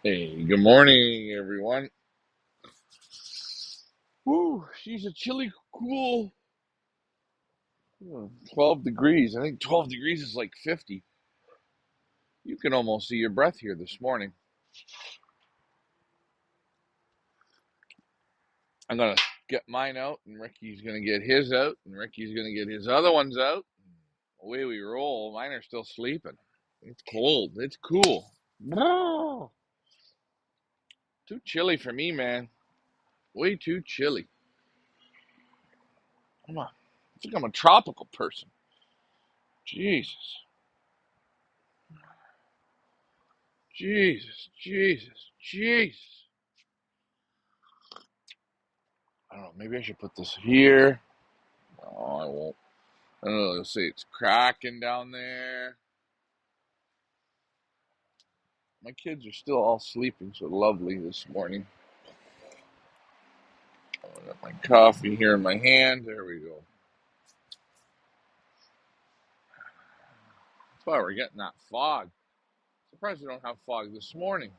Hey, good morning, everyone. Woo, she's a chilly, cool 12 degrees. I think 12 degrees is like 50. You can almost see your breath here this morning. I'm going to get mine out, and Ricky's going to get his out, and Ricky's going to get his other ones out. Away we roll. Mine are still sleeping. It's cold. It's cool. Too chilly for me, man. Way too chilly. Come on. I think I'm a tropical person. Jesus. Jesus. Jesus. Jesus. I don't know. Maybe I should put this here. No, I won't. I don't know. Let's see. It's cracking down there. My kids are still all sleeping, so lovely this morning. I got my coffee here in my hand. There we go. That's why we're getting that fog. Surprised we don't have fog this morning.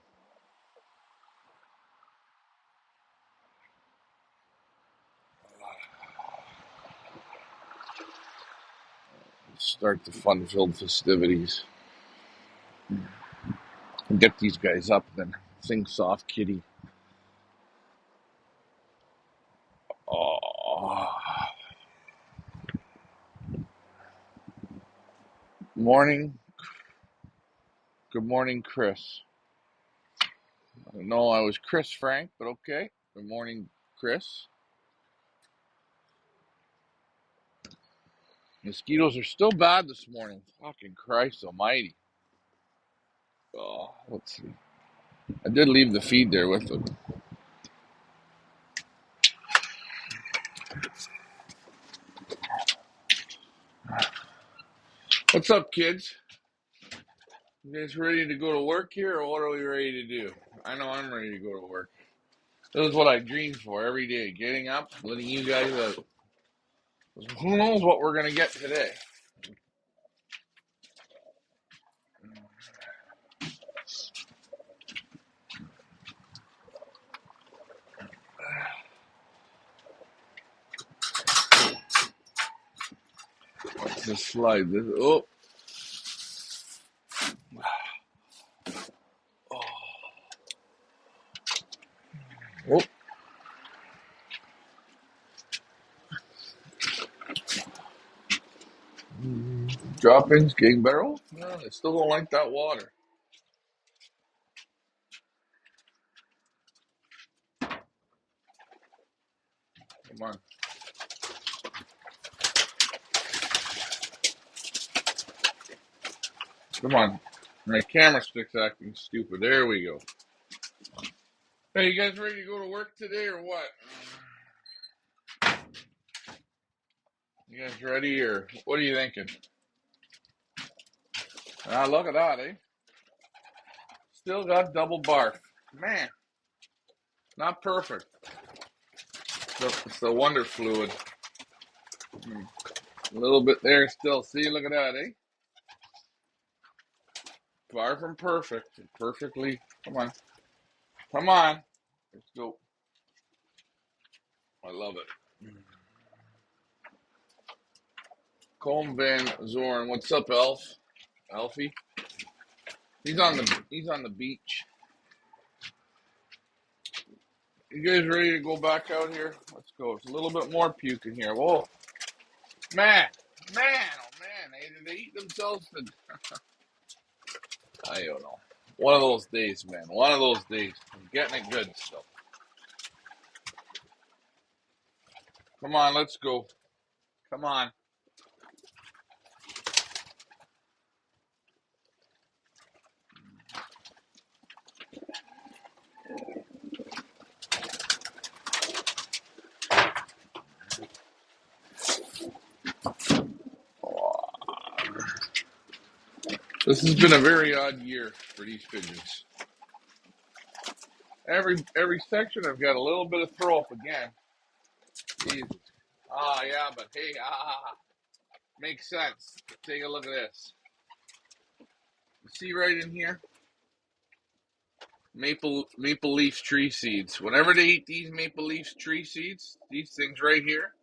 Let's start the fun-filled festivities. And get these guys up, then sing soft kitty. Oh, morning. Good morning, Chris. I don't know I was Chris Frank, but okay. Good morning, Chris. Mosquitoes are still bad this morning. Fucking Christ almighty. Oh, let's see. I did leave the feed there with them. What's up, kids? You guys ready to go to work here, or what are we ready to do? I know I'm ready to go to work. This is what I dream for every day. Getting up, letting you guys out. Who knows what we're going to get today? This slide. Oh. Oh. Droppings getting better. Oh, no, I still don't like that water. Come on. Come on. My camera stick's acting stupid. There we go. Hey, you guys ready to go to work today or what? You guys ready or what are you thinking? Ah, look at that, eh? Still got double barf. Man, not perfect. It's the wonder fluid. A little bit there still. See, look at that, eh? Far from perfect. Perfectly. Come on. Come on. Let's go. I love it. Colm Van Zorn. What's up, Elf? Alfie? He's on the beach. You guys ready to go back out here? Let's go. It's a little bit more puke in here. Whoa. Man. Man, oh man. They eat themselves to I don't know. One of those days, man. One of those days. I'm getting it good still. Come on, let's go. Come on. This has been a very odd year for these pigeons. Every section I've got a little bit of throw up again. Jesus. Ah, yeah, but hey, makes sense. Take a look at this. You see right in here? Maple leaf tree seeds. Whenever they eat these maple leaf tree seeds, these things right here,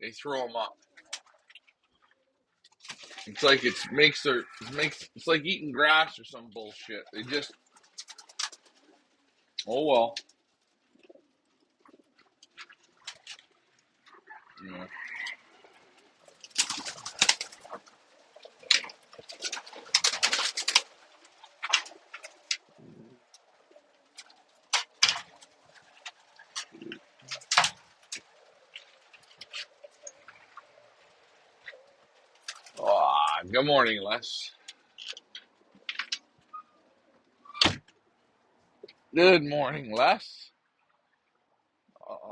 they throw them up. It's like it's like eating grass or some bullshit. They just, oh well. Yeah. Oh, good morning, Les. Good morning, Les.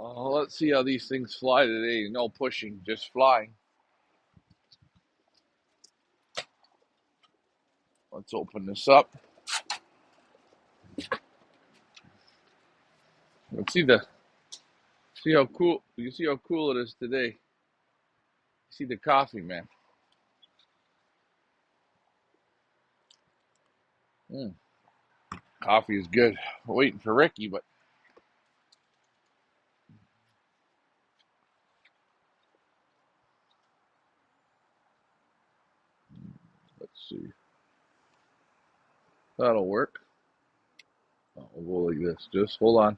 Let's see how these things fly today. No pushing, just flying. Let's open this up. Let's see how cool. You can see how cool it is today. See the coffee, man. Mm, coffee is good. We're waiting for Ricky, but let's see. That'll work. Oh, we'll go like this. Just hold on.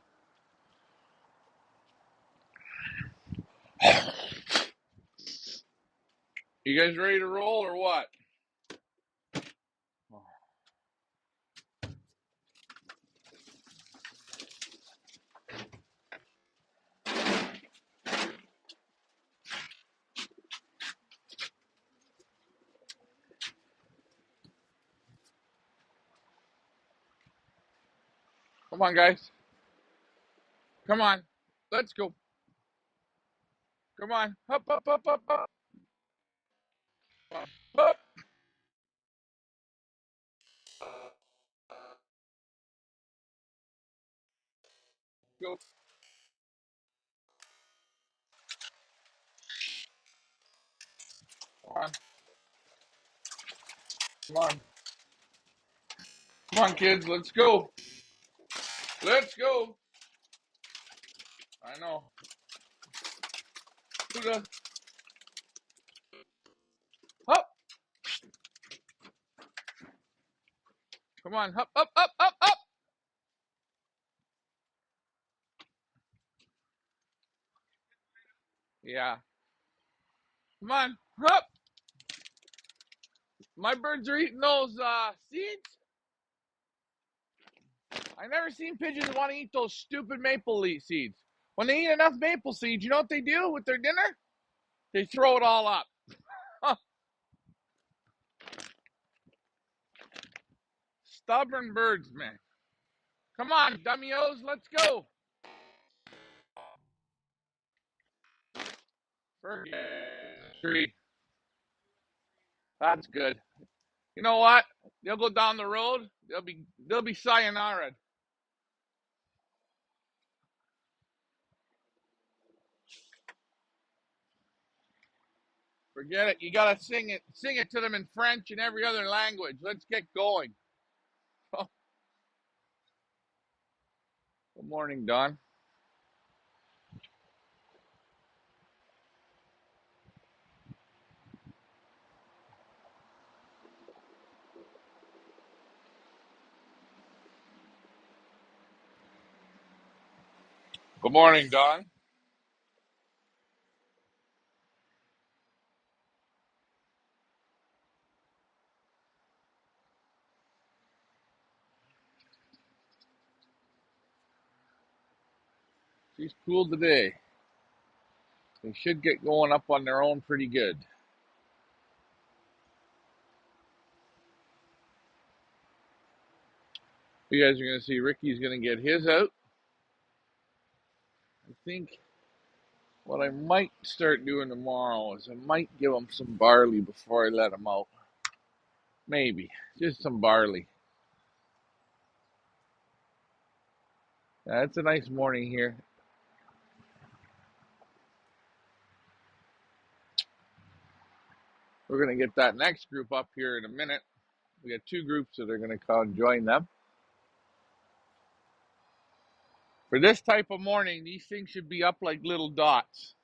You guys ready to roll or what? Come on, guys. Come on. Let's go. Come on. Up, up, up, up, up. Up, up. Go. Come on. Come on. Come on, kids. Let's go. Let's go. I know. Who does? Up. Come on. Up, up, up, up, up. Yeah. Come on. Up. My birds are eating those seeds. I never seen pigeons want to eat those stupid maple leaf seeds. When they eat enough maple seeds, you know what they do with their dinner? They throw it all up. Huh. Stubborn birds, man. Come on, dummy-os, let's go. Forget tree. That's good. You know what? They'll go down the road. They'll be sayonara. Forget it. You gotta sing it. Sing it to them in French and every other language. Let's get going. Oh, good morning, Don. Good morning, Don. She's cool today. They should get going up on their own pretty good. You guys are gonna see Ricky's gonna get his out. I think what I might start doing tomorrow is I might give him some barley before I let him out. Maybe just some barley. It's a nice morning here. We're gonna get that next group up here in a minute. We got two groups that are gonna come join them. For this type of morning, these things should be up like little dots.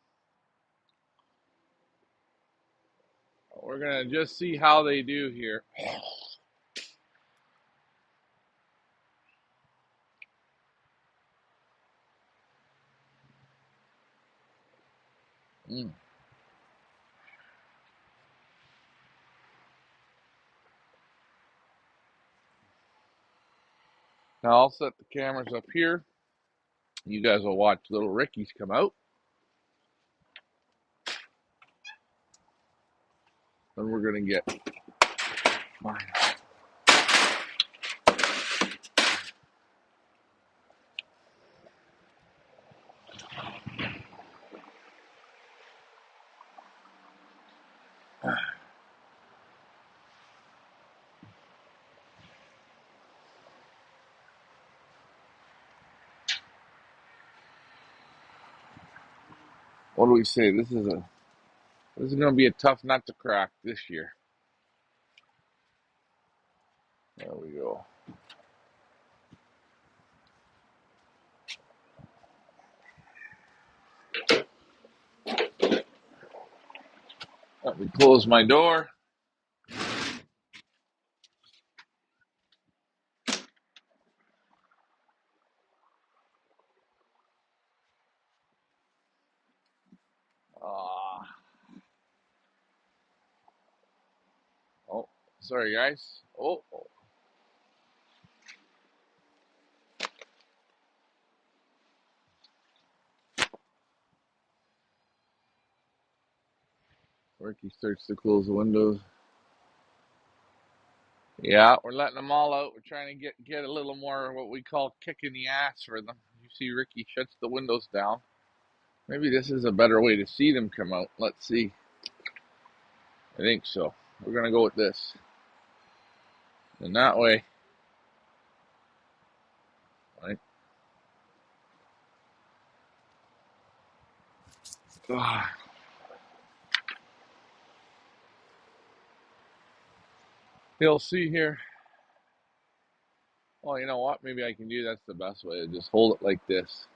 We're gonna just see how they do here. Mm. Now I'll set the cameras up here. You guys will watch little Rickies come out. Then we're gonna get mine. What do we say? This is gonna be a tough nut to crack this year. There we go. Let me close my door. Uh, oh, sorry guys. Oh, Ricky starts to close the windows. Yeah, we're letting them all out. We're trying to get a little more what we call kick in the ass for them. You see Ricky shuts the windows down. Maybe this is a better way to see them come out. Let's see. I think so. We're gonna go with this. And that way, right? You'll see here. Well, you know what? Maybe I can do that's the best way to just hold it like this.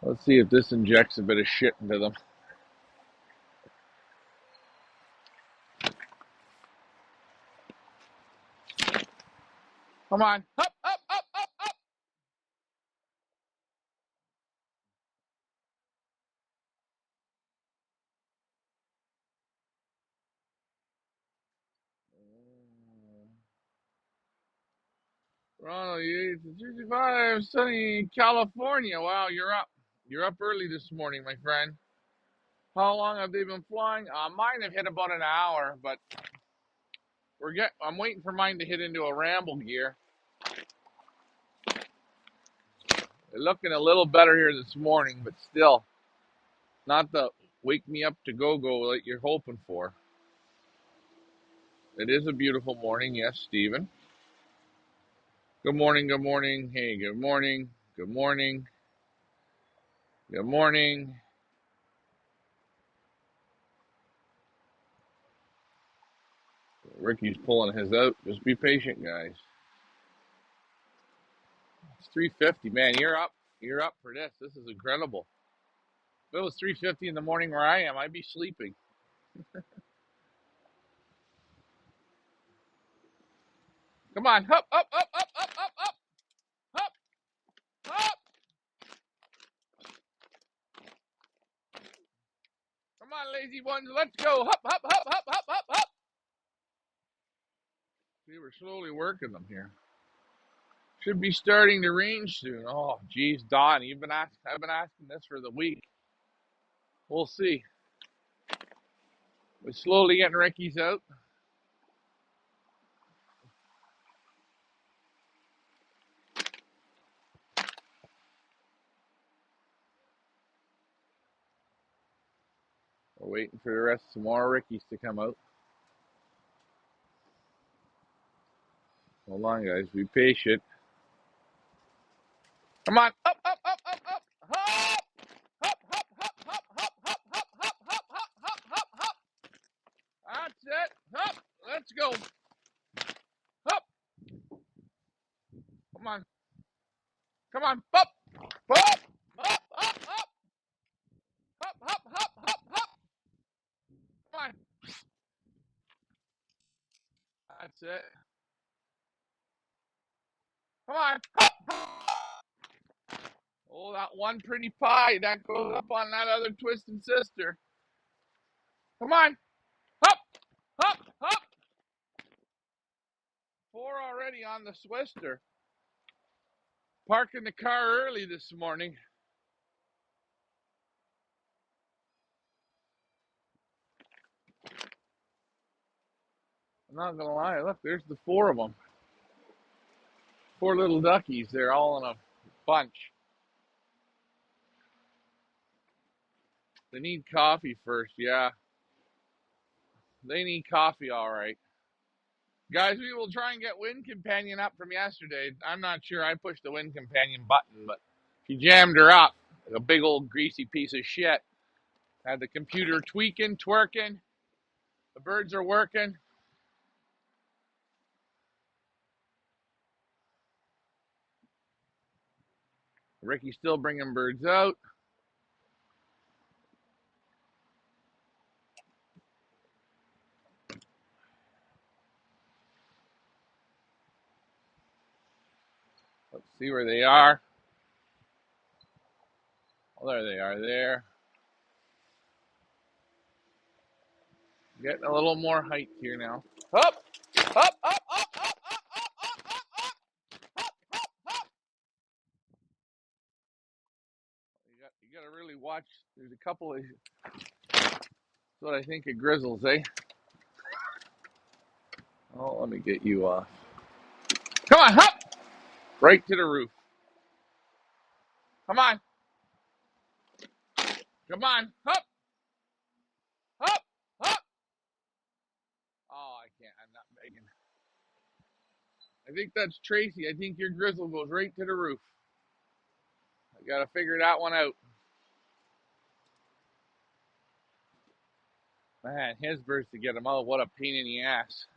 Let's see if this injects a bit of shit into them. Come on. Up, up, up, up, up. Toronto, 65, sunny California. Wow, you're up. You're up early this morning, my friend. How long have they been flying? Mine have hit about an hour, but I'm waiting for mine to hit into a ramble gear. They're looking a little better here this morning, but still not the wake me up to go that you're hoping for. It is a beautiful morning, yes, Stephen. Good morning, good morning. Hey, good morning, good morning, good morning. Ricky's pulling his out. Just be patient, guys. It's 3:50, man. You're up. You're up for this. This is incredible. If it was 3:50 in the morning where I am, I'd be sleeping. Come on, up, up, up, up, up, up, up, up, up. Come on, lazy ones. Let's go. Up, up, up, up, up, up, up. See, we're slowly working them here. Should be starting to range soon. Oh, geez, Don, I've been asking this for the week. We'll see. We're slowly getting Ricky's out. We're waiting for the rest of some more Ricky's to come out. Hold on, guys. Be patient. Come on. Up, up, up, up, up. Hop. Hop, hop, hop, hop, hop, hop, hop, hop, hop, hop, hop, hop, hop. That's it. Hop. Let's go. That's it. Come on. Oh, that one pretty pie that goes up on that other twisted sister. Come on. Hop, hop, hop. 4 already on the Swister. Parking the car early this morning. I'm not gonna lie. Look, there's the 4 of them. 4 little duckies. They're all in a bunch. They need coffee first. Yeah, they need coffee. All right. Guys, we will try and get Wind Companion up from yesterday. I'm not sure I pushed the Wind Companion button, but she jammed her up. Like a big old greasy piece of shit. Had the computer tweaking, twerking. The birds are working. Ricky's still bringing birds out. Let's see where they are. Oh, there they are there. Getting a little more height here now. Up, up, up, up, up, up, up, up, up, up. You got to really watch. There's a couple of, that's what I think of grizzles, eh? Oh, let me get you off. Come on, hop! Right to the roof. Come on. Come on, hop, hop, hop. Oh, I can't. I'm not begging. I think that's Tracy. I think your grizzle goes right to the roof. I got to figure that one out. Man, his birds to get him out. What a pain in the ass.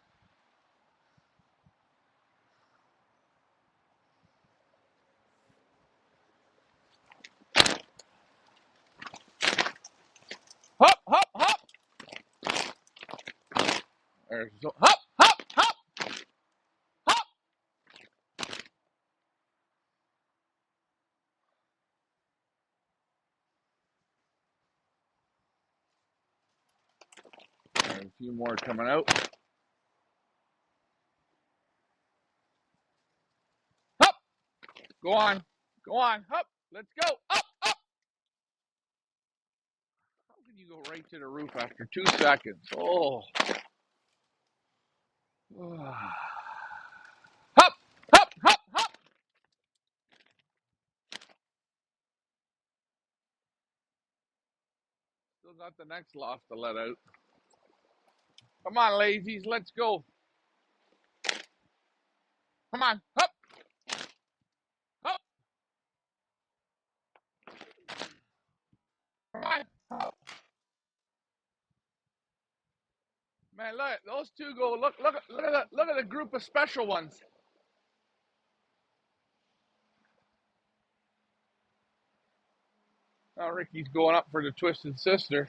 Hop, hop, hop. There's hop, hop, hop, hop. There's a few more coming out. Hop. Go on. Go on. Hop. Let's go. Up, up. How can you go right to the roof after 2 seconds? Oh. Hop, hop, hop, hop. Still got the next loft to let out. Come on, lazies. Let's go. Come on. Hop, hop. Come on. Hop. Man, look, those two go. Look at the group of special ones. Now Ricky's going up for the twisted sister.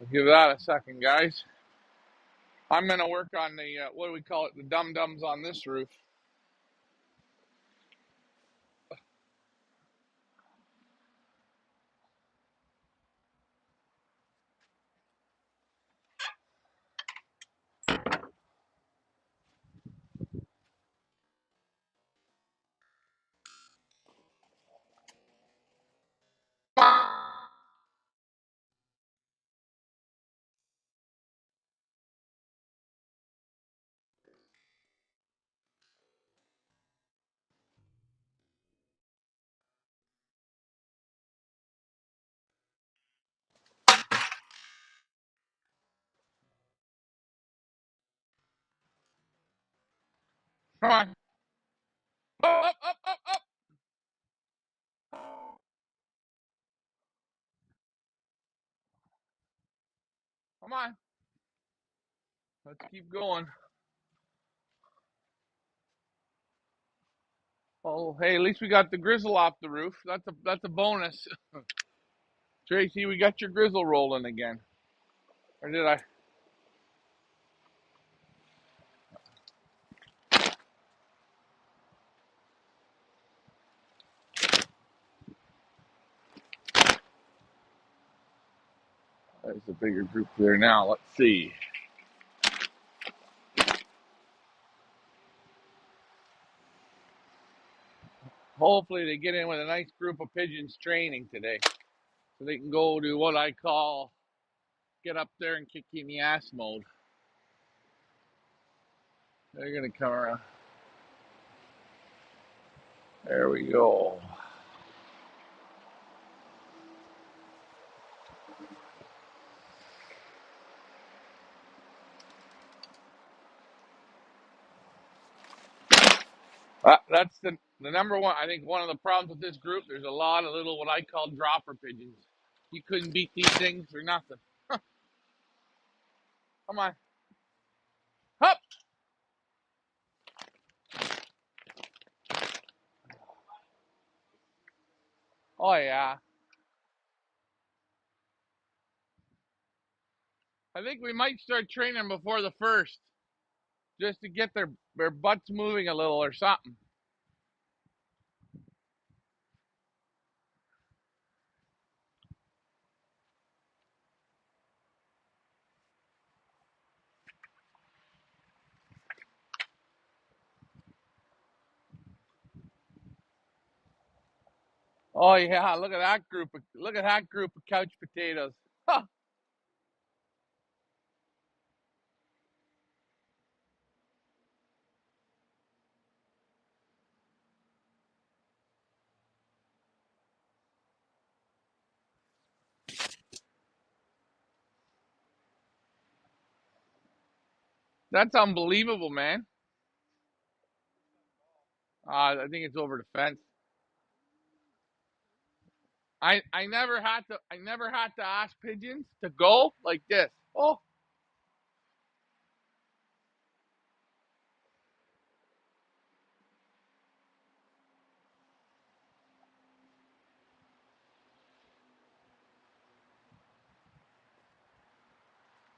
We'll give that a second, guys. I'm going to work on the, what do we call it, the dum-dums on this roof. Come on. Up, up, up, up, up. Come on. Let's keep going. Oh, hey, at least we got the grizzle off the roof. That's a bonus. Tracy, we got your grizzle rolling again. Or did I? There's a bigger group there now. Let's see. Hopefully they get in with a nice group of pigeons training today. So they can go to what I call get up there and kick you in the ass mode. They're going to come around. There we go. That's the number one. I think one of the problems with this group, there's a lot of little what I call dropper pigeons. You couldn't beat these things or nothing. Come on. Up. Oh, yeah. I think we might start training before the first just to get their butts moving a little or something. Oh, yeah. Look at that group of couch potatoes. Huh. That's unbelievable, man. I think it's over the fence. I never had to ask pigeons to go like this. Oh,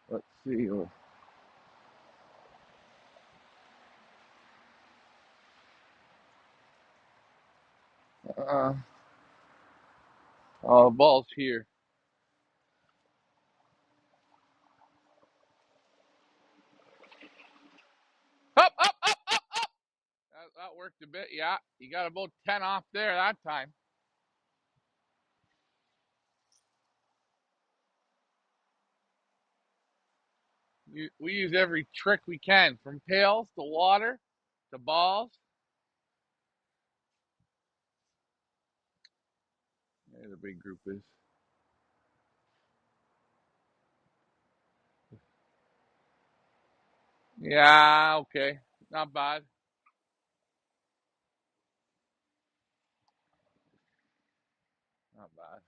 let's see. Uh, oh, the ball's here. Up, up, up, up, up. That worked a bit. Yeah, you got about 10 off there that time. We use every trick we can, from pails to water to balls. There the big group is. Yeah, okay. Not bad. Not bad.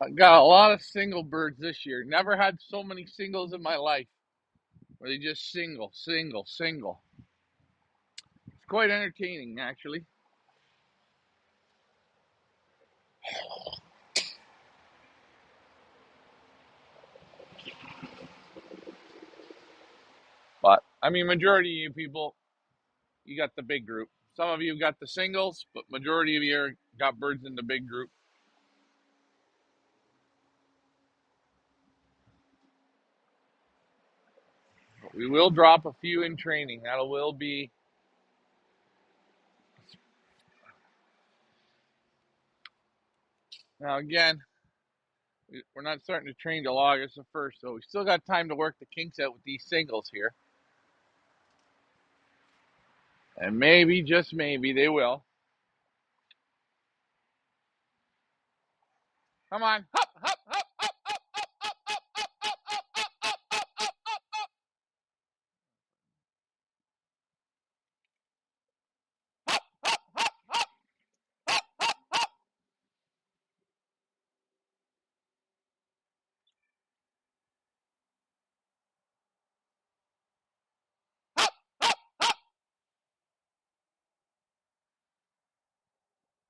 I got a lot of single birds this year. Never had so many singles in my life. Where they just single, single, single. It's quite entertaining, actually. But I mean, majority of you people, you got the big group. Some of you got the singles, but majority of you got birds in the big group. But we will drop a few in training. That will be now again. We're not starting to train till August the 1st, so we still got time to work the kinks out with these singles here. And maybe, just maybe, they will. Come on. Hop, hop, hop, hop, hop, hop, hop, hop, hop, hop, hop, hop, hop, hop, hop, hop.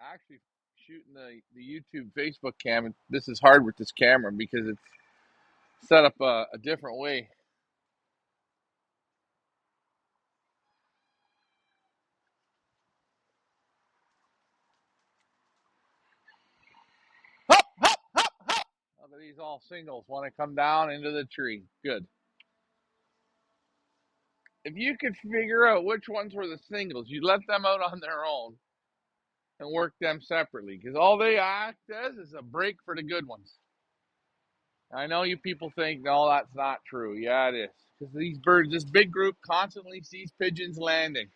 actually shooting the YouTube Facebook cam. And this is hard with this camera because it's set up a different way. Hop, hop, hop, hop. Look at these all singles want to come down into the tree. Good. If you could figure out which ones were the singles, you let them out on their own and work them separately because all they act as is a break for the good ones. I know you people think, no, that's not true. Yeah, it is. Because these birds, this big group constantly sees pigeons landing.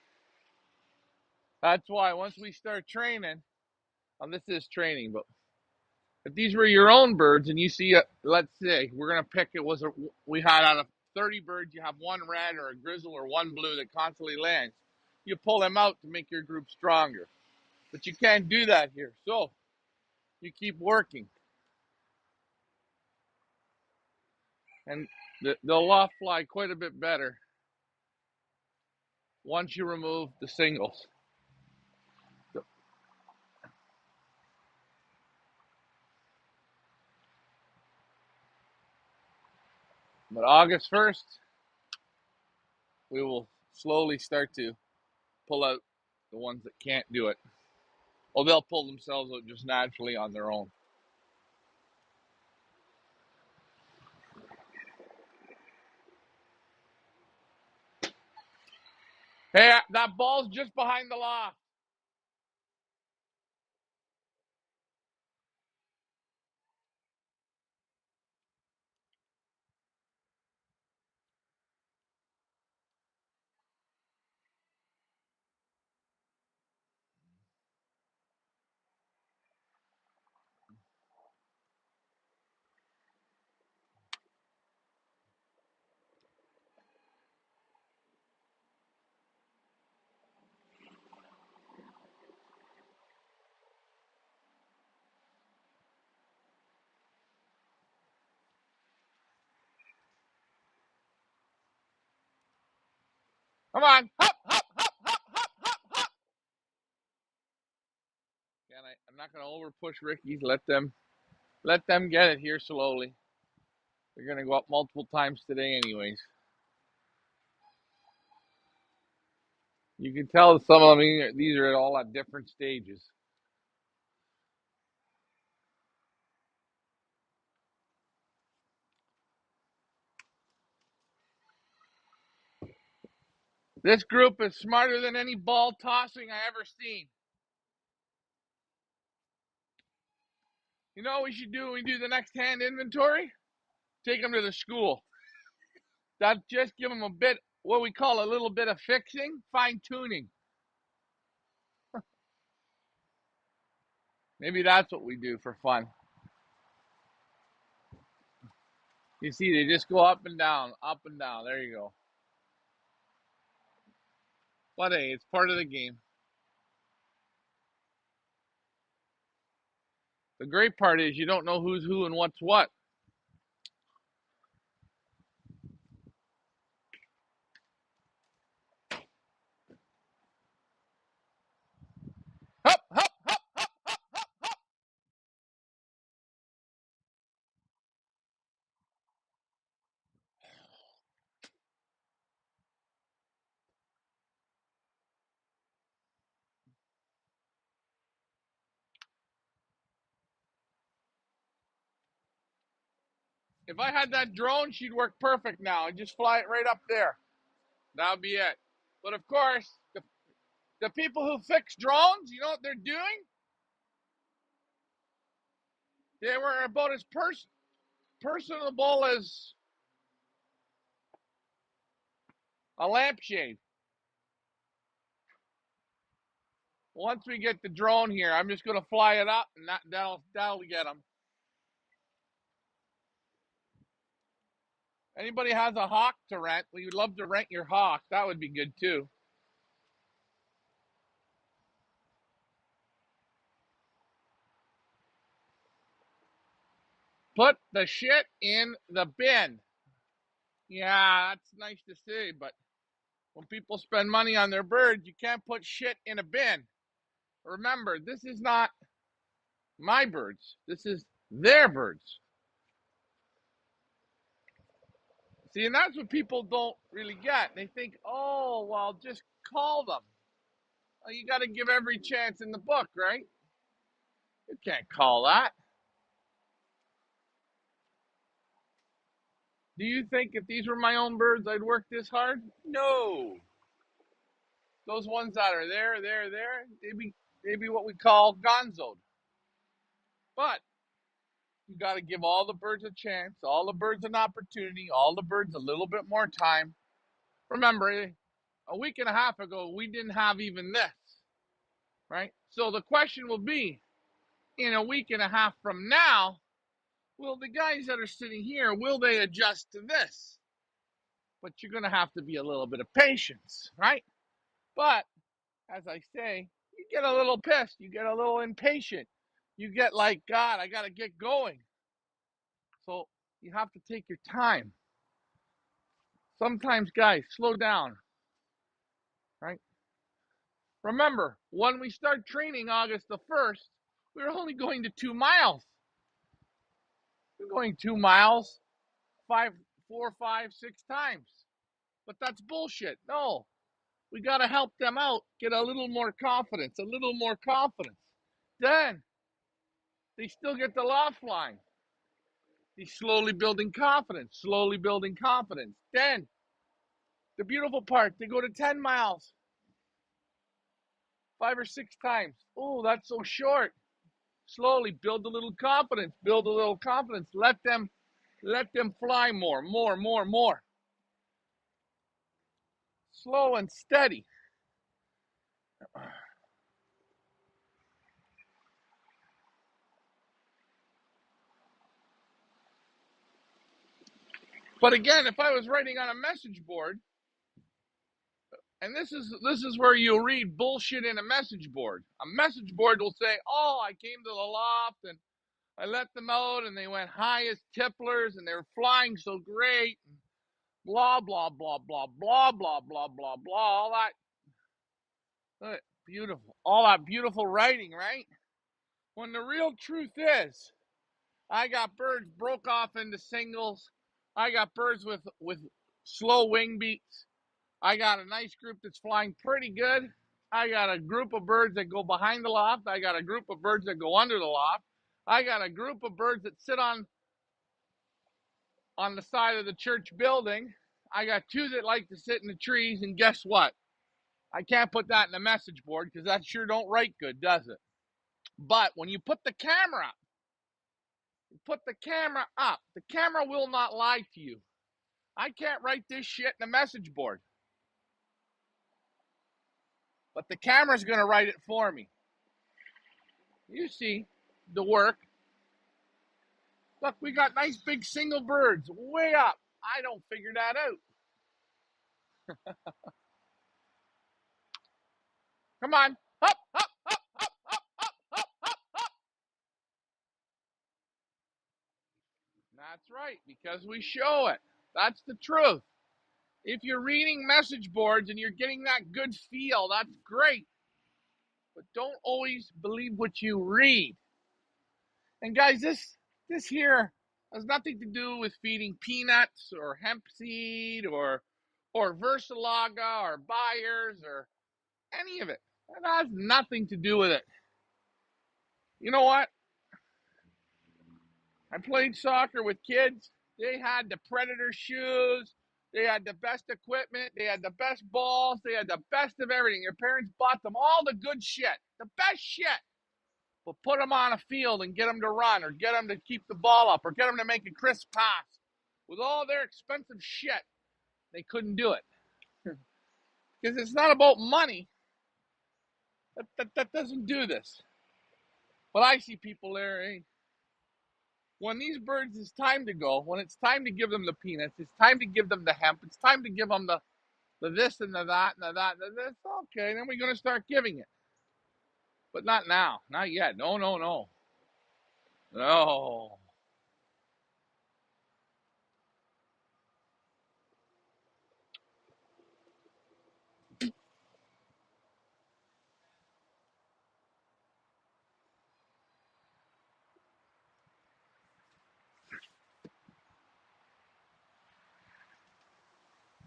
That's why once we start training, and this is training, but if these were your own birds and you see, let's say, we're going to pick, we had out of 30 birds, you have one red or a grizzle or one blue that constantly lands. You pull them out to make your group stronger. But you can't do that here. So you keep working. And they'll off fly quite a bit better once you remove the singles. But August 1st, we will slowly start to pull out the ones that can't do it. Well, they'll pull themselves out just naturally on their own. Hey, that ball's just behind the loft. Come on, hop, hop, hop, hop, hop, hop, hop. And I'm not going to over push Ricky's. Let them get it here slowly. They're going to go up multiple times today, anyways. You can tell some of them, these are all at different stages. This group is smarter than any ball tossing I ever seen. You know what we should do when we do the next hand inventory? Take them to the school. That just give them a bit, what we call a little bit of fixing, fine tuning. Maybe that's what we do for fun. You see, they just go up and down, up and down. There you go. But hey, it's part of the game. The great part is you don't know who's who and what's what. Hop, hop, hop, hop, hop, hop, hop. If I had that drone, she'd work perfect now. I'd just fly it right up there. That would be it. But of course, the people who fix drones, you know what they're doing? They were about as personable as a lampshade. Once we get the drone here, I'm just going to fly it up, and that'll get them. Anybody has a hawk to rent? We would love to rent your hawk. That would be good too. Put the shit in the bin. Yeah, that's nice to say, but when people spend money on their birds, you can't put shit in a bin. remember, this is not my birds. This is their birds. See, and that's what people don't really get. They think, oh, well, just call them. Well, you got to give every chance in the book, right? You can't call that. Do you think if these were my own birds, I'd work this hard? No. Those ones that are there, they'd be what we call gonzoed. But you got to give all the birds a chance, all the birds an opportunity, all the birds a little bit more time. Remember, a week and a half ago, we didn't have even this, right? So the question will be, in a week and a half from now, will the guys that are sitting here, will they adjust to this? But you're going to have to be a little bit of patience, right? But as I say, you get a little pissed, you get a little impatient, you get like, God, I got to get going. So you have to take your time. Sometimes, guys, slow down, right? Remember, when we start training August the 1st, we're only going to 2 miles. We're going 2 miles, 4, 5, 6 times. But that's bullshit. No, we got to help them out, get a little more confidence, a little more confidence. Then they still get the loft line. He's slowly building confidence, slowly building confidence. Then, the beautiful part, they go to 10 miles, 5 or 6 times. Oh, that's so short. Slowly build a little confidence, build a little confidence. Let them fly more. Slow and steady. But again, if I was writing on a message board, and this is where you'll read bullshit in a message board. A message board will say, "Oh, I came to the loft and I let them out and they went high as tipplers and they were flying so great." And blah blah blah blah blah blah blah blah blah. All that beautiful writing, right? When the real truth is, I got birds broke off into singles. I got birds with slow wing beats. I got a nice group that's flying pretty good. I got a group of birds that go behind the loft. I got a group of birds that go under the loft. I got a group of birds that sit on the side of the church building. I got 2 that like to sit in the trees, and guess what? I can't put that in the message board because that sure don't write good, does it? But when you put the camera the camera will not lie to you. I can't write this shit in the message board, but the camera's going to write it for me. You see the work. Look, we got nice big single birds way up. I don't figure that out. Come on. Up, up, up, up, up, up, up, up, up. That's right, because we show it. That's the truth. If you're reading message boards and you're getting that good feel, that's great. But don't always believe what you read. And guys, this here has nothing to do with feeding peanuts or hemp seed or Versalaga or Bayers or any of it. It has nothing to do with it. You know what? I played soccer with kids. They had the Predator shoes. They had the best equipment. They had the best balls. They had the best of everything. Their parents bought them all the good shit, the best shit. But put them on a field and get them to run or get them to keep the ball up or get them to make a crisp pass. With all their expensive shit, they couldn't do it. Because it's not about money. That doesn't do this. But I see people there, hey, when these birds, it's time to go, when it's time to give them the peanuts, it's time to give them the hemp, it's time to give them the this and the that and the that, and this, okay, then we're going to start giving it. But not now. Not yet. No, no, no. No.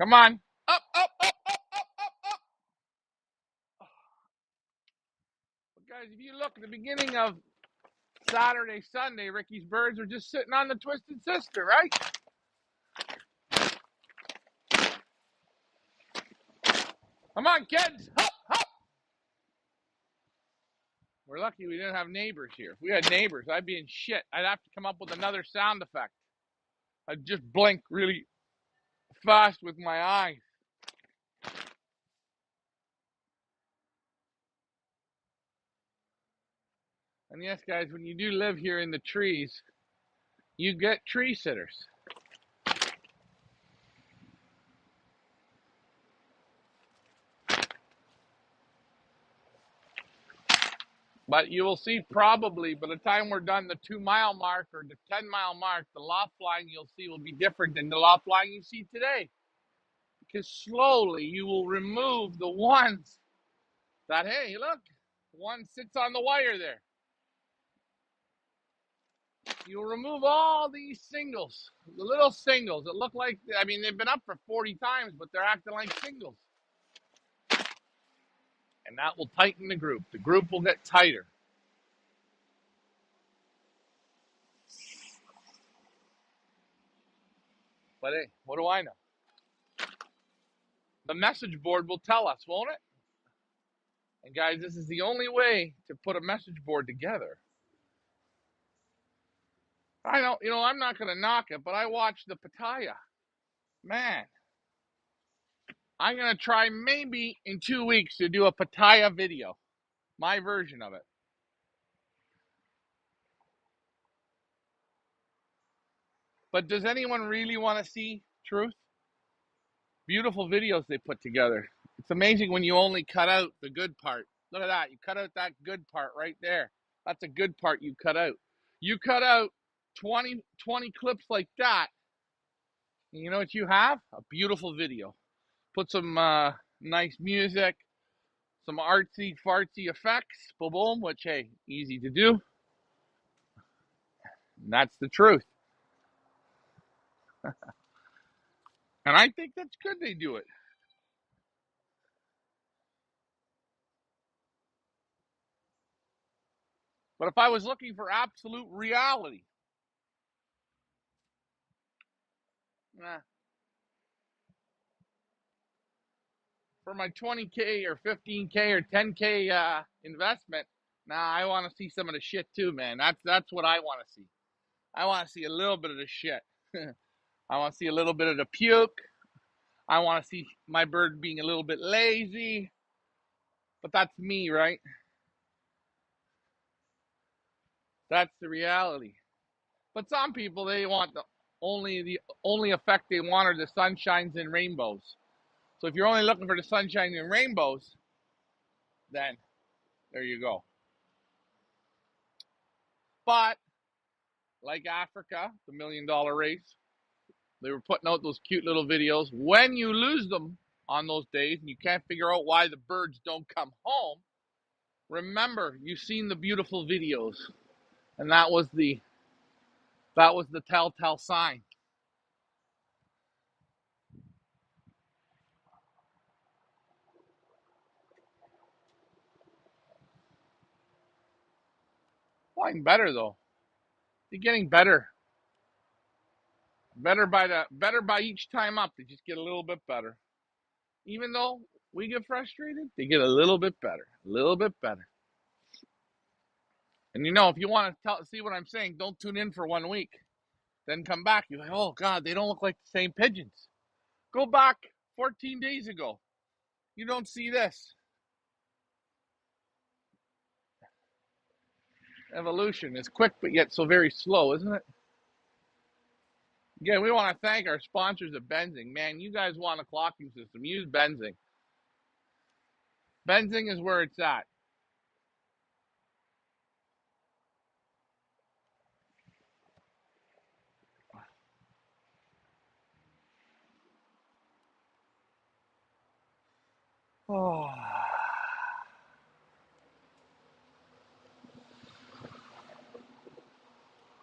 Come on. Up, up, up, up, up, up, up. But guys, if you look at the beginning of Saturday, Sunday, Ricky's birds are just sitting on the Twisted Sister, right? Come on, kids. Up, up. We're lucky we didn't have neighbors here. If we had neighbors, I'd be in shit. I'd have to come up with another sound effect. I'd just blink really fast with my eyes. And yes, guys, when you do live here in the trees, you get tree sitters. But you will see probably by the time we're done the 2 mile mark or the 10 mile mark, the loft flying you'll see will be different than the loft flying you see today. Because slowly you will remove the ones that, hey, look, one sits on the wire there. You'll remove all these singles, the little singles that look like, I mean, they've been up for 40 times, but they're acting like singles. And that will tighten the group. The group will get tighter. But hey, what do I know? The message board will tell us, won't it? And guys, this is the only way to put a message board together. I don't, I'm not going to knock it, but I watched the Pattaya. Man, I'm going to try maybe in 2 weeks to do a Pattaya video, my version of it. But does anyone really want to see truth? Beautiful videos they put together. It's amazing when you only cut out the good part. Look at that. You cut out that good part right there. That's a good part you cut out. You cut out 20 clips like that. And you know what you have? A beautiful video. Put some nice music, some artsy fartsy effects, boom, boom, which, hey, easy to do. And that's the truth. And I think that's good they do it. But if I was looking for absolute reality, nah, for my 20K or 15K or 10K investment, nah, I want to see some of the shit too, man. That's what I want to see. I want to see a little bit of the shit. I want to see a little bit of the puke. I want to see my bird being a little bit lazy. But that's me, right? That's the reality. But some people, they want the only effect they want are the sunshines and rainbows. So if you're only looking for the sunshine and rainbows, then there you go. But like Africa, the $1 million race, they were putting out those cute little videos. When you lose them on those days and you can't figure out why the birds don't come home, remember you've seen the beautiful videos, and that was the telltale sign. Flying better though. They're getting better. Better by each time up. They just get a little bit better. Even though we get frustrated, they get a little bit better. A little bit better. And if you want to see what I'm saying, don't tune in for 1 week. Then come back. You're like, oh God, they don't look like the same pigeons. Go back 14 days ago. You don't see this. Evolution is quick, but yet so very slow, isn't it? Again, we want to thank our sponsors at Benzing. Man, you guys want a clocking system, use Benzing. Benzing is where it's at. Oh.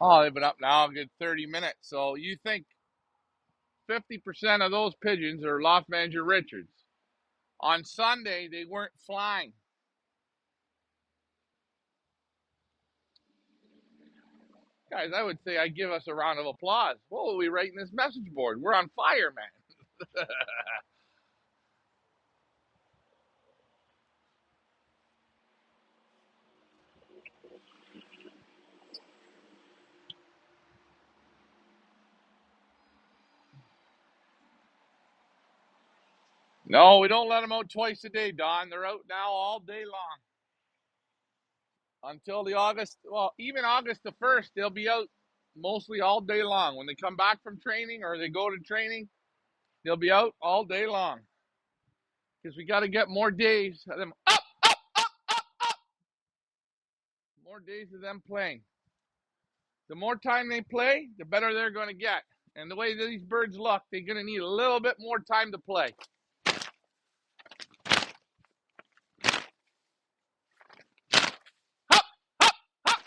Oh, they've been up now a good 30 minutes. So you think 50% of those pigeons are loft manager Richards. On Sunday, they weren't flying. Guys, I would say I give us a round of applause. What are we writing this message board? We're on fire, man. No, we don't let them out twice a day, Don. They're out now all day long. Until even August the 1st, they'll be out mostly all day long. When they come back from training or they go to training, they'll be out all day long. Because we got to get more days of them up, more days of them playing. The more time they play, the better they're going to get. And the way these birds look, they're going to need a little bit more time to play. Hop, hop, hop.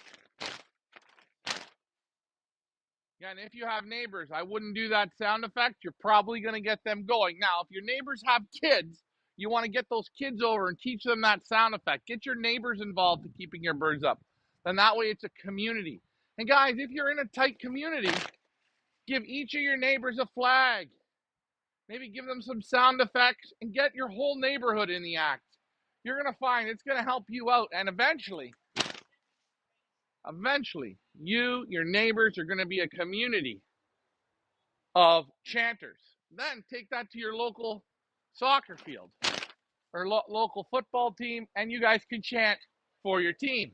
Again, if you have neighbors, I wouldn't do that sound effect. You're probably going to get them going. Now, if your neighbors have kids, you want to get those kids over and teach them that sound effect. Get your neighbors involved in keeping your birds up. Then that way it's a community. And guys, if you're in a tight community, give each of your neighbors a flag. Maybe give them some sound effects and get your whole neighborhood in the act. You're going to find it's going to help you out. And eventually, your neighbors are going to be a community of chanters. Then take that to your local soccer field or local football team, and you guys can chant for your team.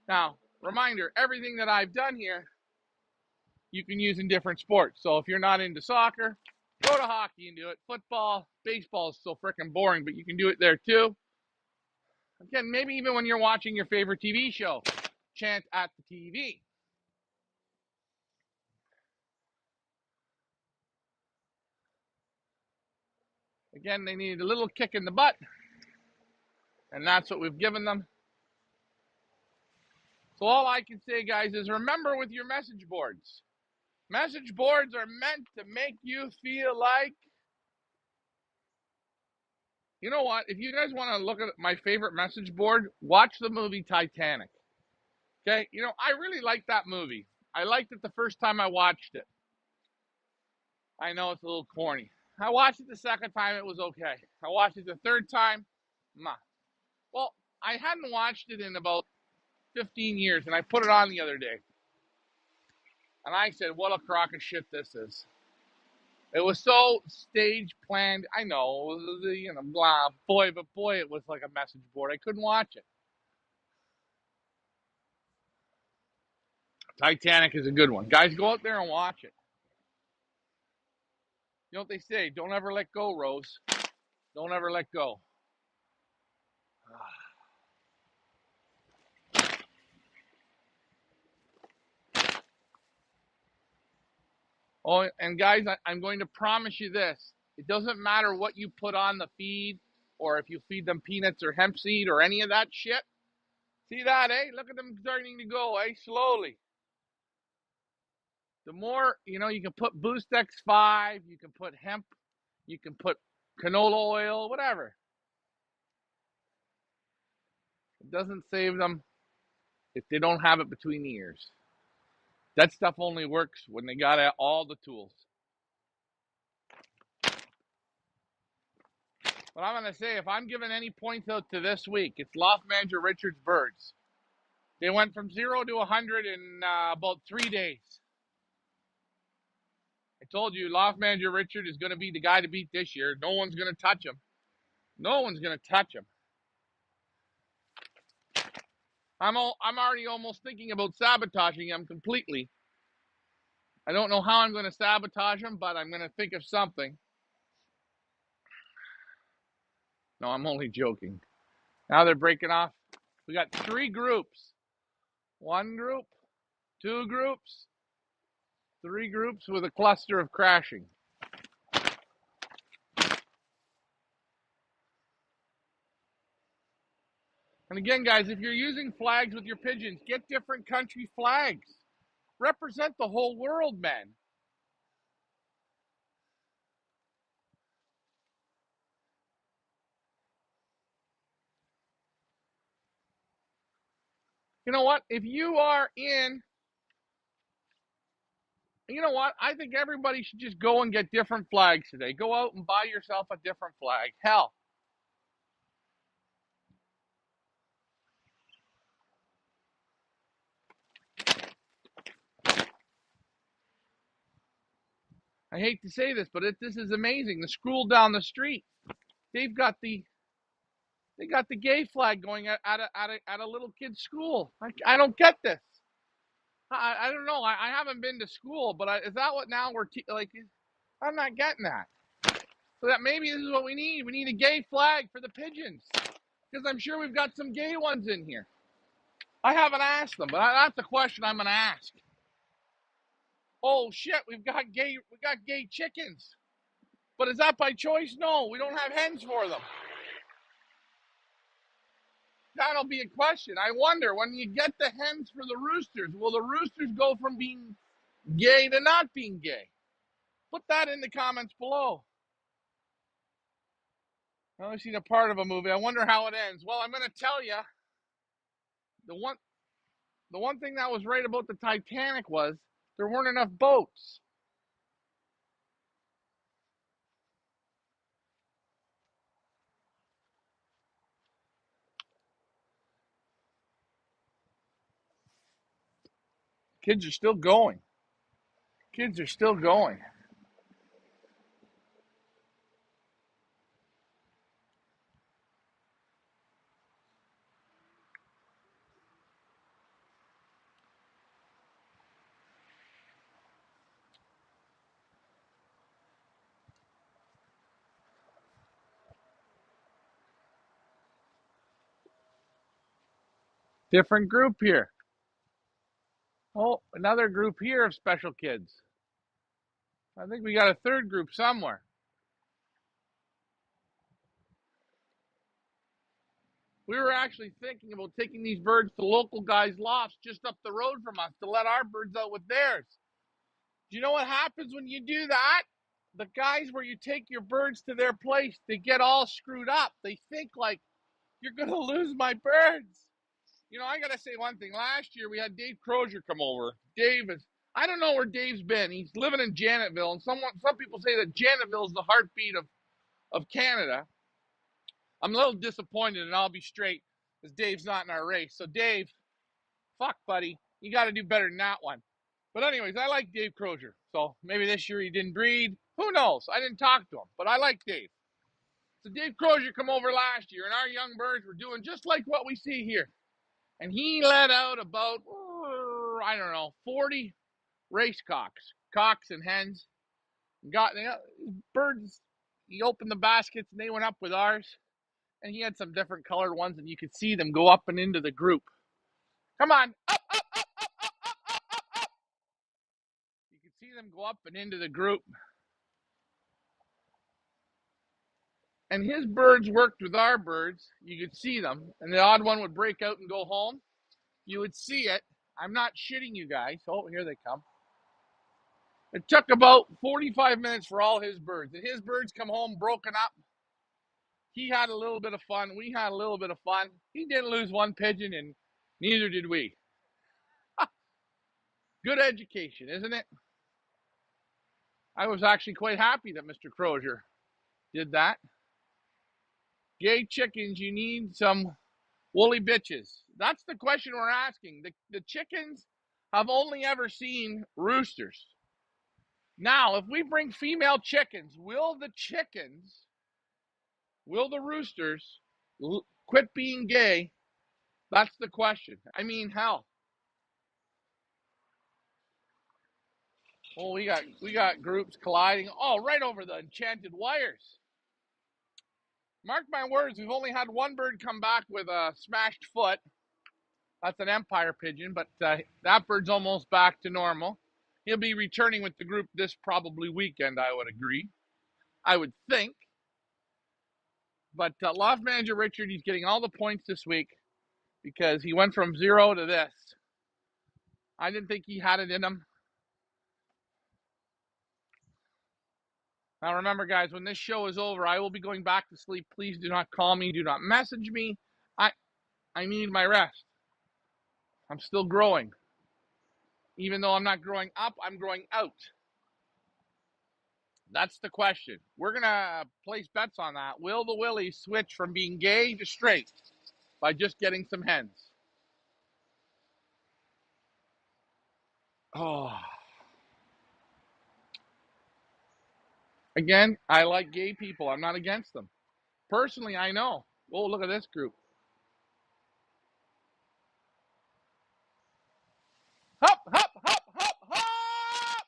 Now, reminder, everything that I've done here, you can use in different sports. So if you're not into soccer, go to hockey and do it. Football, baseball is so freaking boring, but you can do it there too. Again, maybe even when you're watching your favorite TV show, chant at the TV. Again, they need a little kick in the butt, and that's what we've given them. So all I can say, guys, is remember with your message boards. Message boards are meant to make you feel like, you know what? If you guys want to look at my favorite message board, watch the movie Titanic. Okay? You know, I really liked that movie. I liked it the first time I watched it. I know it's a little corny. I watched it the second time, it was okay. I watched it the third time, well, I hadn't watched it in about 15 years, and I put it on the other day. And I said, what a crock of shit this is. It was so stage planned. I know, it was, blah, boy, it was like a message board. I couldn't watch it. Titanic is a good one. Guys, go out there and watch it. You know what they say? Don't ever let go, Rose. Don't ever let go. Oh, and guys, I'm going to promise you this. It doesn't matter what you put on the feed or if you feed them peanuts or hemp seed or any of that shit. See that, eh? Look at them starting to go, eh? Slowly. The more, you can put Boost X5, you can put hemp, you can put canola oil, whatever. It doesn't save them if they don't have it between the ears. That stuff only works when they got all the tools. But I'm going to say, if I'm giving any points out to this week, it's Loft Manager Richard's birds. They went from 0 to 100 in about 3 days. I told you, Loft Manager Richard is going to be the guy to beat this year. No one's going to touch him. No one's going to touch him. I'm already almost thinking about sabotaging him completely. I don't know how I'm going to sabotage him, but I'm going to think of something. No, I'm only joking. Now they're breaking off. We got 3 groups. 1 group, 2 groups, 3 groups with a cluster of crashing. And again, guys, if you're using flags with your pigeons, get different country flags. Represent the whole world, man. You know what? If you are in, you know what? I think everybody should just go and get different flags today. Go out and buy yourself a different flag. Hell, I hate to say this, but this is amazing. The school down the street, they've got the they got the gay flag going at a little kid's school. I don't get this. I don't know. I haven't been to school, but is that what now we're like? I'm not getting that. So that maybe this is what we need. We need a gay flag for the pigeons, because I'm sure we've got some gay ones in here. I haven't asked them, but that's a question I'm going to ask. Oh shit, we got gay chickens. But is that by choice? No, we don't have hens for them. That'll be a question. I wonder, when you get the hens for the roosters, will the roosters go from being gay to not being gay? Put that in the comments below. I've only seen a part of a movie. I wonder how it ends. Well, I'm going to tell you, the one thing that was right about the Titanic was there weren't enough boats. Kids are still going. Kids are still going. Different group here. Oh, another group here of special kids. I think we got a third group somewhere. We were actually thinking about taking these birds to local guys' lofts just up the road from us to let our birds out with theirs. Do you know what happens when you do that? The guys where you take your birds to their place, they get all screwed up. They think like, you're going to lose my birds. You know, I got to say one thing. Last year we had Dave Crozier come over. I don't know where Dave's been. He's living in Janetville, and some people say that Janetville is the heartbeat of Canada. I'm a little disappointed, and I'll be straight, because Dave's not in our race. So Dave, fuck, buddy, you got to do better than that one. But anyways, I like Dave Crozier. So maybe this year he didn't breed. Who knows? I didn't talk to him, but I like Dave. So Dave Crozier come over last year, and our young birds were doing just like what we see here. And he let out about, I don't know, 40 race cocks and hens. Got birds. He opened the baskets, and they went up with ours. And he had some different colored ones, and you could see them go up and into the group. Come on, up, up, up, up, up, up, up, up, up. You could see them go up and into the group. And his birds worked with our birds. You could see them, and the odd one would break out and go home. You would see it. I'm not shitting you guys. Oh, here they come. It took about 45 minutes for all his birds. And his birds come home broken up. He had a little bit of fun. We had a little bit of fun. He didn't lose one pigeon, and neither did we. Good education, isn't it? I was actually quite happy that Mr. Crozier did that. Gay chickens, you need some woolly bitches. That's the question we're asking. The chickens have only ever seen roosters. Now, if we bring female chickens, will the roosters quit being gay? That's the question. I mean, hell. Oh, we got groups colliding. Oh, right over the enchanted wires. Mark my words, we've only had one bird come back with a smashed foot. That's an empire pigeon, but that bird's almost back to normal. He'll be returning with the group this probably weekend, I would agree. I would think. But loft manager Richard, he's getting all the points this week because he went from 0 to this. I didn't think he had it in him. Now remember, guys, when this show is over, I will be going back to sleep. Please do not call me. Do not message me. I need my rest. I'm still growing. Even though I'm not growing up, I'm growing out. That's the question. We're going to place bets on that. Will the Willies switch from being gay to straight by just getting some hens? Oh. Again, I like gay people. I'm not against them. Personally, I know. Oh, look at this group. Hop, hop, hop, hop, hop!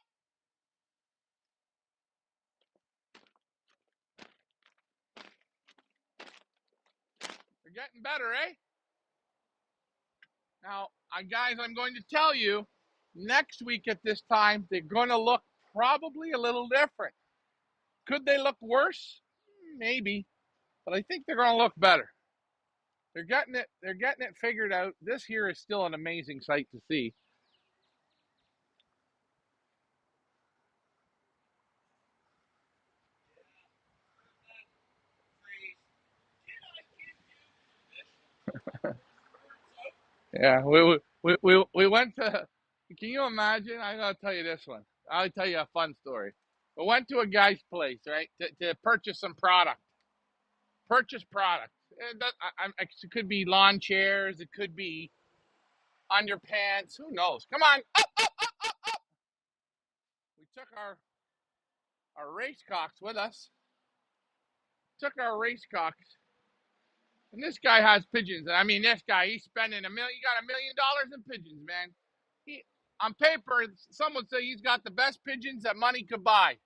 They're getting better, eh? Now, guys, I'm going to tell you, next week at this time, they're going to look probably a little different. Could they look worse? Maybe. But I think they're going to look better. They're getting it figured out. This here is still an amazing sight to see. Yeah, we went to. Can you imagine? I'm gonna tell you this one. I'll tell you a fun story. We went to a guy's place, right, to purchase some product. Purchase product. It could be lawn chairs. It could be underpants. Who knows? Come on. We took our race cocks with us. Took our race cocks. And this guy has pigeons. And I mean, this guy, he's spending $1 million. He got $1 million in pigeons, man. He, on paper, some would say he's got the best pigeons that money could buy.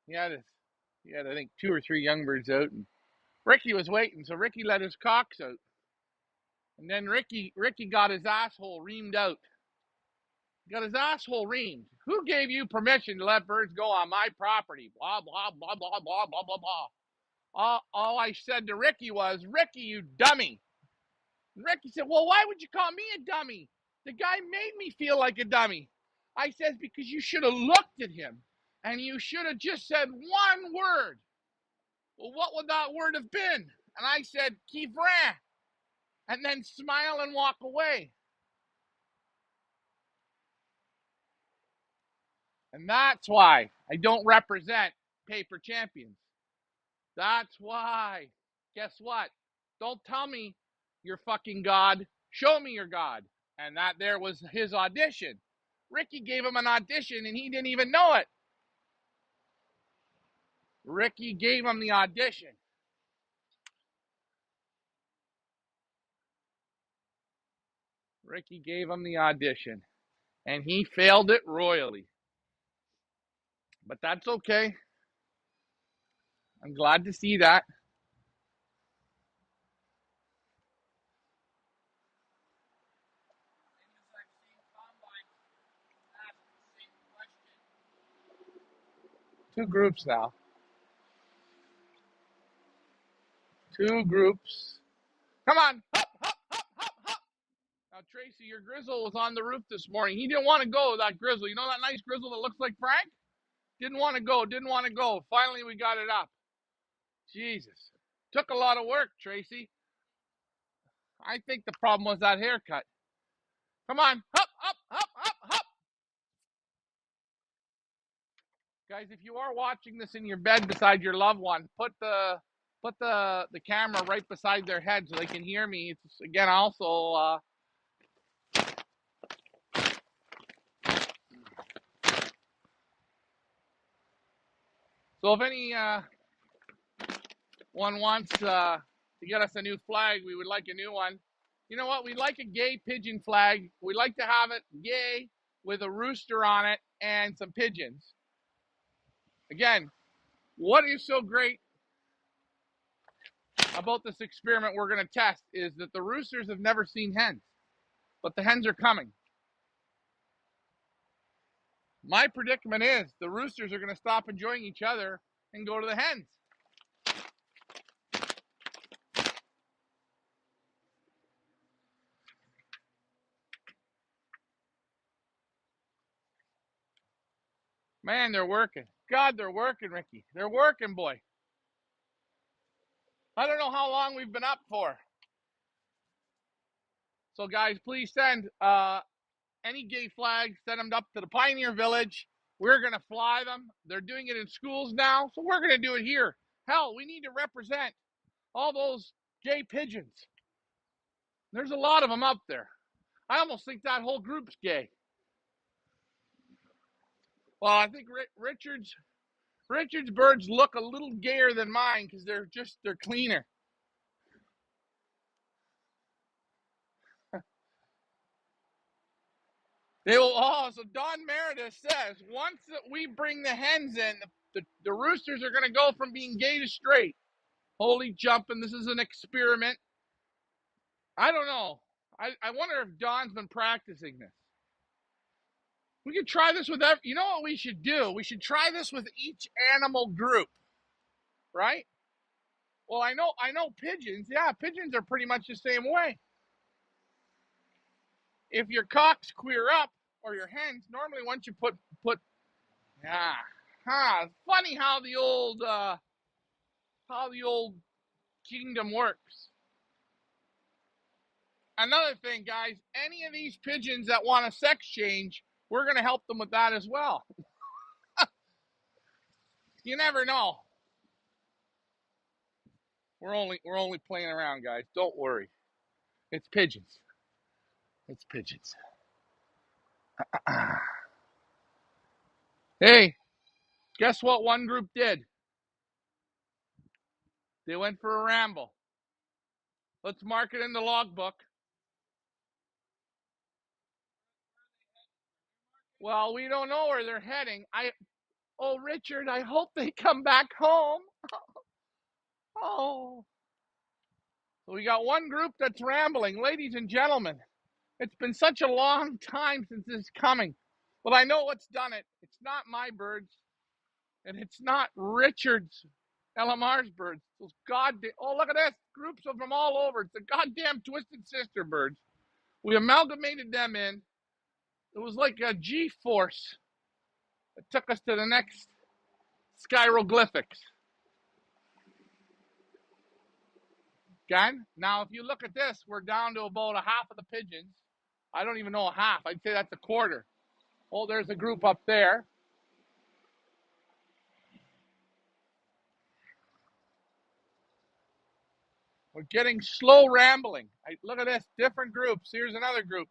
He had, I think, 2 or 3 young birds out. And Ricky was waiting, so Ricky let his cocks out. And then Ricky got his asshole reamed out. Got his asshole reamed. Who gave you permission to let birds go on my property? Blah, blah, blah, blah, blah, blah, blah, blah. All I said to Ricky was, Ricky, you dummy. And Ricky said, well, why would you call me a dummy? The guy made me feel like a dummy. I said, because you should have looked at him and you should have just said one word. Well, what would that word have been? And I said, Kivran. And then smile and walk away. And that's why I don't represent paper champions. That's why. Guess what? Don't tell me you're fucking God. Show me your God. And that there was his audition. Ricky gave him an audition and he didn't even know it. Ricky gave him the audition. Ricky gave him the audition. And he failed it royally. But that's okay. I'm glad to see that. Two groups now. Two groups. Come on. Hop, hop, hop, hop, hop. Now, Tracy, your grizzle was on the roof this morning. He didn't want to go, that grizzle. You know that nice grizzle that looks like Frank? Didn't want to go. Didn't want to go. Finally, we got it up. Jesus. Took a lot of work, Tracy. I think the problem was that haircut. Come on. Hop, hop, hop, hop, hop. Guys, if you are watching this in your bed beside your loved one, put the camera right beside their head so they can hear me. It's again also so if any one wants to get us a new flag, we would like a new one. You know what? We'd like a gay pigeon flag. We'd like to have it gay with a rooster on it and some pigeons. Again, what is so great about this experiment we're going to test is that the roosters have never seen hens, but the hens are coming. My predicament is the roosters are going to stop enjoying each other and go to the hens. Man, they're working. God, they're working, Ricky. They're working, boy. I don't know how long we've been up for. So guys, please send any gay flags, send them up to the Pioneer Village. We're going to fly them. They're doing it in schools now, so we're going to do it here. Hell, we need to represent all those gay pigeons. There's a lot of them up there. I almost think that whole group's gay. Well, I think Richard's birds look a little gayer than mine because they're cleaner. So Don Meredith says, once that we bring the hens in, the roosters are going to go from being gay to straight. Holy jumping, this is an experiment. I don't know. I wonder if Don's been practicing this. We could try this with you know what we should do? We should try this with each animal group, right? Well, I know pigeons. Yeah, pigeons are pretty much the same way. If your cocks queer up or your hens, normally once you put funny how the old kingdom works. Another thing, guys, any of these pigeons that want a sex change, we're going to help them with that as well. You never know. We're only playing around, guys. Don't worry. It's pigeons. It's pigeons. Hey, guess what one group did? They went for a ramble. Let's mark it in the logbook. Well, we don't know where they're heading. Richard, I hope they come back home. Oh. So we got one group that's rambling. Ladies and gentlemen, it's been such a long time since this is coming. But I know what's done it. It's not my birds, and it's not Richard's LMR's birds. Those look at this. Groups of them all over. It's the goddamn Twisted Sister birds. We amalgamated them in. It was like a G-force that took us to the next skyroglyphics. Again, now if you look at this, we're down to about a half of the pigeons. I don't even know a half. I'd say that's a quarter. Oh, there's a group up there. We're getting slow rambling. Look at this, different groups. Here's another group.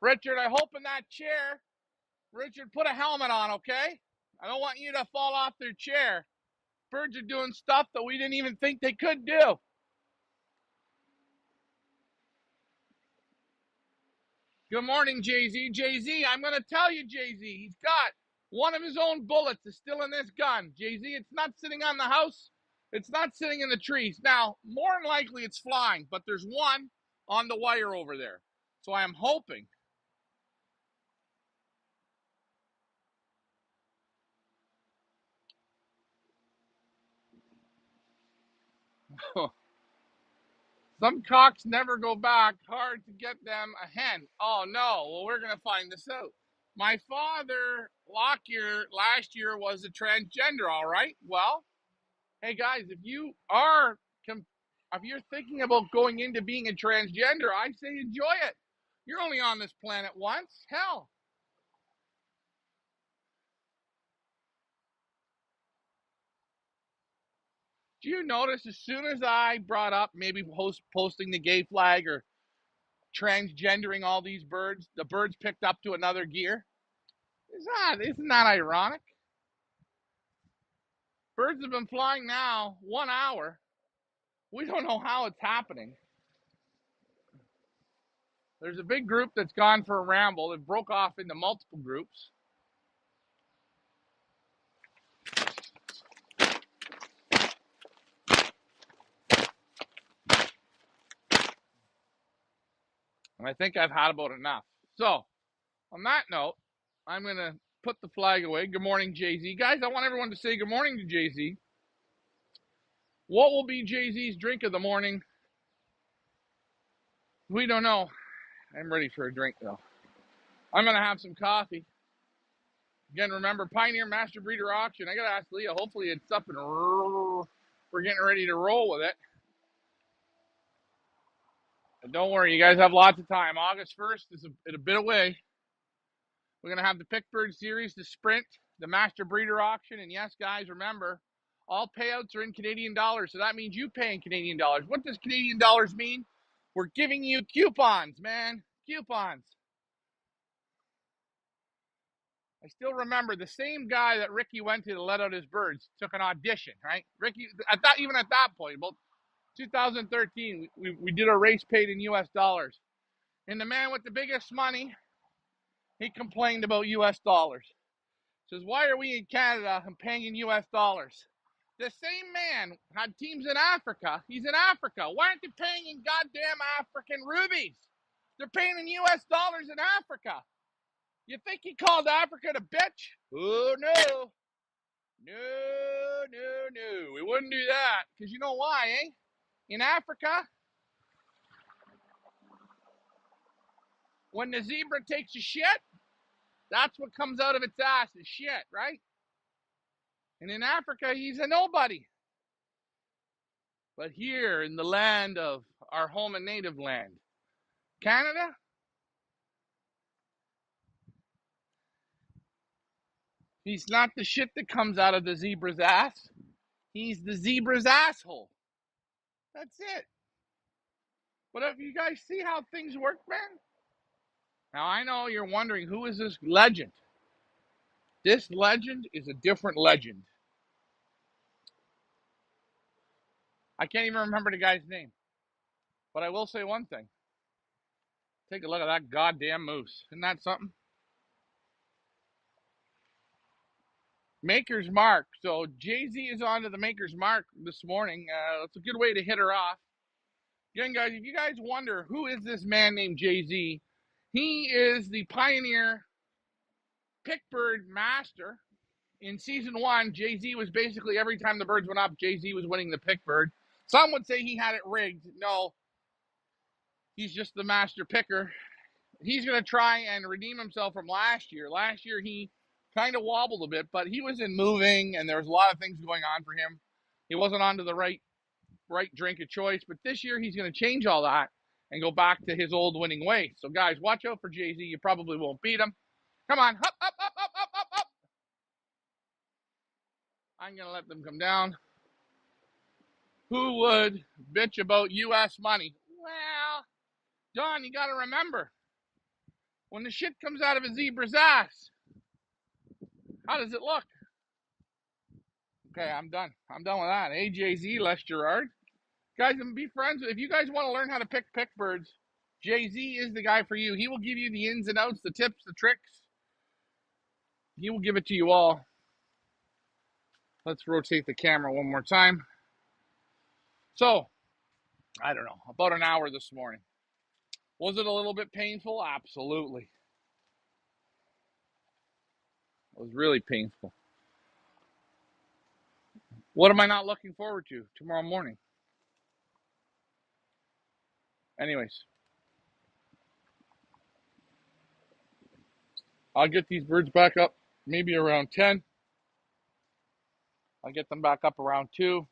Richard, I hope in that chair, Richard, put a helmet on, okay? I don't want you to fall off their chair. Birds are doing stuff that we didn't even think they could do. Good morning, Jay-Z. Jay-Z, I'm going to tell you, Jay-Z, he's got one of his own bullets is still in this gun. Jay-Z, it's not sitting on the house. It's not sitting in the trees. Now, more than likely it's flying, but there's one on the wire over there. So I am hoping. Some cocks never go back. Hard to get them a hen. Oh, no. Well, we're going to find this out. My father, last year was a transgender, all right? Well, hey, guys, if you're thinking about going into being a transgender, I say enjoy it. You're only on this planet once. Hell. Do you notice as soon as I brought up maybe posting the gay flag or transgendering all these birds, the birds picked up to another gear? Isn't that ironic? Birds have been flying now 1 hour. We don't know how it's happening. There's a big group that's gone for a ramble. It broke off into multiple groups. And I think I've had about enough. So, on that note, I'm going to put the flag away. Good morning, Jay-Z. Guys, I want everyone to say good morning to Jay-Z. What will be Jay-Z's drink of the morning? We don't know. I'm ready for a drink, though. I'm going to have some coffee. Again, remember, Pioneer Master Breeder Auction. I got to ask Leah. Hopefully it's up and we're getting ready to roll with it. But don't worry, you guys have lots of time. August 1st is a bit away. We're going to have the Pickbird Series, the Sprint, the Master Breeder Auction. And yes, guys, remember, all payouts are in Canadian dollars. So that means you pay in Canadian dollars. What does Canadian dollars mean? We're giving you coupons, man. Coupons. I still remember the same guy that Ricky went to let out his birds took an audition, right? Ricky, even at that point, about 2013, we did a race paid in U.S. dollars. And the man with the biggest money, he complained about U.S. dollars. Says, why are we in Canada and paying in U.S. dollars? The same man had teams in Africa. He's in Africa. Why aren't they paying in goddamn African rubies? They're paying in U.S. dollars in Africa. You think he called Africa a bitch? Oh, no. No. We wouldn't do that. Because you know why, eh? In Africa, when the zebra takes a shit, that's what comes out of its ass is shit, right? And in Africa, he's a nobody. But here in the land of our home and native land, Canada, he's not the shit that comes out of the zebra's ass. He's the zebra's asshole. That's it. But if you guys see how things work, man? Now, I know you're wondering, who is this legend? This legend is a different legend. I can't even remember the guy's name. But I will say one thing. Take a look at that goddamn moose. Isn't that something? Maker's Mark. So Jay-Z is on to the Maker's Mark this morning. That's a good way to hit her off. Again, guys, if you guys wonder who is this man named Jay-Z, he is the pioneer pickbird master. In season 1, Jay-Z was basically, every time the birds went up, Jay-Z was winning the pickbird. Some would say he had it rigged. No, he's just the master picker. He's going to try and redeem himself from last year. Last year, he kind of wobbled a bit, but he was in moving, and there was a lot of things going on for him. He wasn't onto the right drink of choice, but this year he's going to change all that and go back to his old winning ways. So, guys, watch out for Jay-Z. You probably won't beat him. Come on, up, up, up, up, up, up, up. I'm going to let them come down. Who would bitch about U.S. money? Well, Don, you got to remember, when the shit comes out of a zebra's ass, how does it look? Okay, I'm done. I'm done with that. Hey, Jay-Z, Les Gerard. Guys, be friends. If you guys want to learn how to pick birds, Jay-Z is the guy for you. He will give you the ins and outs, the tips, the tricks. He will give it to you all. Let's rotate the camera one more time. So, I don't know, about an hour this morning. Was it a little bit painful? Absolutely. It was really painful. What am I not looking forward to tomorrow morning? Anyways, I'll get these birds back up maybe around 10. I'll get them back up around 2.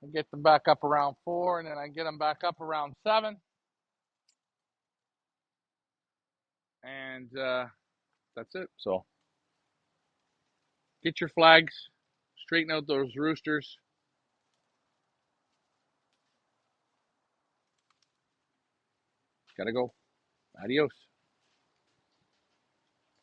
I get them back up around 4, and then I get them back up around 7. And that's it. So get your flags, straighten out those roosters. Gotta go. Adios.